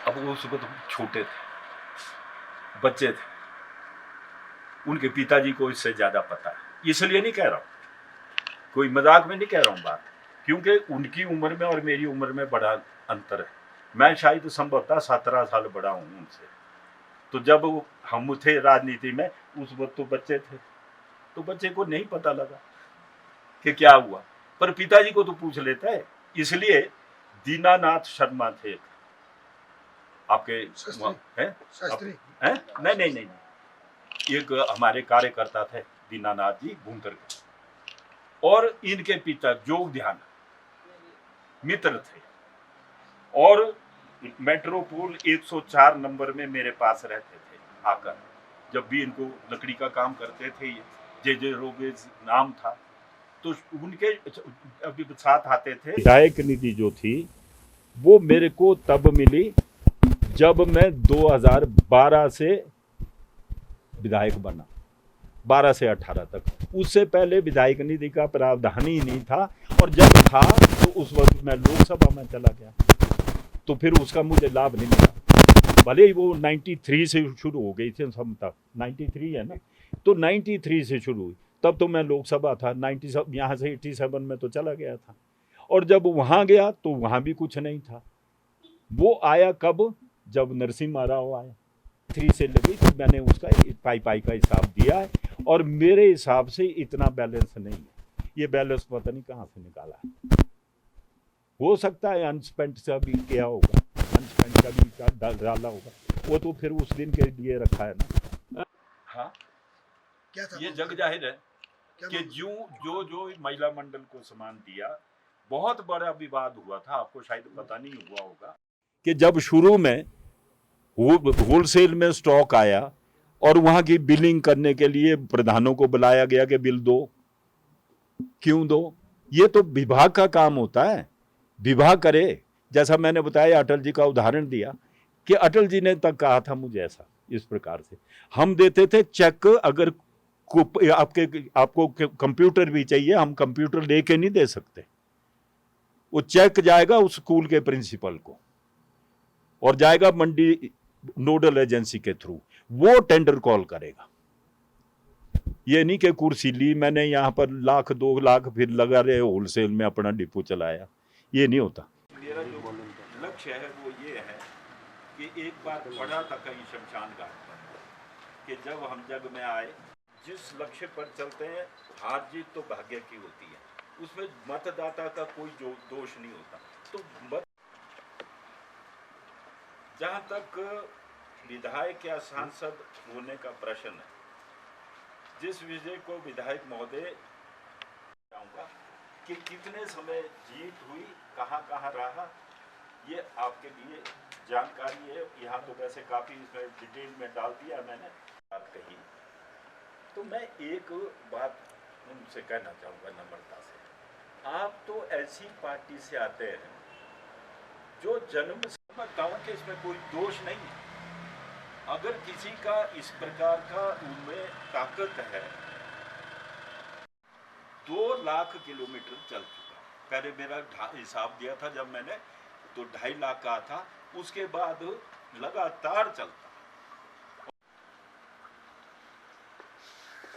अब वो उस वक्त छोटे थे, बच्चे थे, उनके पिताजी को इससे ज्यादा पता है। इसलिए नहीं कह रहा हूं, कोई मजाक में नहीं कह रहा हूं बात, क्योंकि उनकी उम्र में और मेरी उम्र में बड़ा अंतर है। मैं शायद संभवतः 17 साल बड़ा हूं उनसे। तो जब हम थे राजनीति में उस वक्त तो बच्चे थे, तो बच्चे को नहीं पता लगा कि क्या हुआ, पर पिताजी को तो पूछ लेता है। इसलिए दीनानाथ शर्मा थे आपके हैं? नहीं, एक हमारे कार्यकर्ता थे दीनानाथ जी भूंकर के, और इनके पिता जोग ध्यान मित्र थे, और मेट्रोपोल 104 नंबर में मेरे पास रहते थे आकर। जब भी इनको लकड़ी का काम करते थे, जे रोगेज नाम था, तो उनके अभी साथ आते थे। विधायक निधि जो थी वो मेरे को तब मिली जब मैं 2012 से विधायक बना, 12 से 18 तक। उससे पहले विधायक निधि का प्रावधान ही नहीं था, और जब था तो उस वक्त मैं लोकसभा में चला गया, तो फिर उसका मुझे लाभ नहीं मिला। भले ही वो 93 से शुरू हो गई थी समता, 93 है ना, तो 93 से शुरू हुई, तब तो मैं लोकसभा था। 97 यहाँ से 87 में तो चला गया था, और जब वहाँ गया तो वहाँ भी कुछ नहीं था। वो आया कब, जब नरसिम्हा राव आया 3 से लगी, तो मैंने उसका पाई का हिसाब दिया है, और मेरे हिसाब से इतना बैलेंस नहीं है। ये बैलेंस पता नहीं कहाँ से निकाला है। हो सकता है अनस्पेंट का भी किया होगा, अनस्पेंट का भी डाला होगा, वो तो फिर उस दिन के लिए रखा है ना। हाँ, क्या था ये जग जाहिर है कि जो महिला मंडल को सामान दिया, बहुत बड़ा विवाद हुआ था, आपको शायद पता नहीं हुआ होगा, कि जब शुरू में होलसेल में स्टॉक आया और वहां की बिलिंग करने के लिए प्रधानों को बुलाया गया कि बिल दो, क्यों दो, ये तो विभाग का काम होता है, विभाग करे। जैसा मैंने बताया, अटल जी का उदाहरण दिया कि अटल जी ने तक कहा था मुझे ऐसा, इस प्रकार से हम देते थे चेक। अगर आपको कंप्यूटर भी चाहिए, हम कंप्यूटर लेके नहीं दे सकते, वो चेक जाएगा उस स्कूल के प्रिंसिपल को और जाएगा मंडी नोडल एजेंसी के थ्रू, वो टेंडर कॉल करेगा। ये नहीं कि कुर्सी ली मैंने यहाँ पर 1 लाख 2 लाख फिर लगा रहे होलसेल में अपना डिपो चलाया, ये नहीं होता। मेरा जो लक्ष्य है वो ये है कि एक बार पढ़ा था कहीं शमशान घाट पर कि जब हम जग में आए, जिस लक्ष्य पर चलते हैं, हार जीत तो भाग्य की होती है, उसमें मतदाता का कोई दोष नहीं होता। तो जहां तक विधायक या सांसद होने का प्रश्न है, जिस विजय को विधायक महोदय चाहूंगा कि कितने समय जीत हुई, कहां रहा, ये आपके लिए जानकारी है। यहाँ तो वैसे काफी इसमें डिटेल में डाल दिया मैंने, बात कही। तो मैं एक बात उनसे कहना चाहूंगा नम्रता से, आप तो ऐसी पार्टी से आते हैं जो जन्म से गाँव के, इसमें कोई दोष नहीं है। अगर किसी का इस प्रकार का उनमें ताकत है, 2 लाख किलोमीटर चल चुका। पहले मेरा हिसाब दिया था जब मैंने, तो 2.5 लाख का था, उसके बाद लगातार चलता।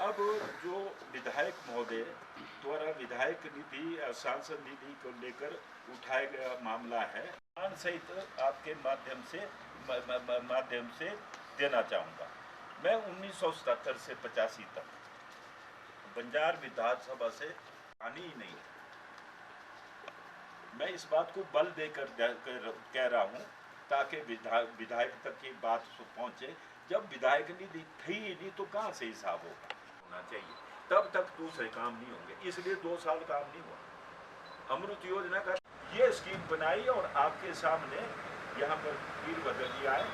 अब जो विधायक महोदय द्वारा विधायक निधि सांसद निधि को लेकर उठाया गया मामला है, सहित आपके माध्यम से देना चाहूँगा। मैं 1977 से 85 तक बंजार विधानसभा से आनी ही नहीं। मैं इस बात को बल देकर कह रहा हूँ ताकि विधायक तक ये बात पहुँचे। जब विधायक निधि थी ही नहीं तो कहाँ से हिसाब होना चाहिए, तब तक दूसरे काम नहीं होंगे, इसलिए 2 साल काम नहीं हुआ। अमृत योजना का ये स्कीम बनाई और आपके सामने यहाँ पर वीरभद्र जी आए।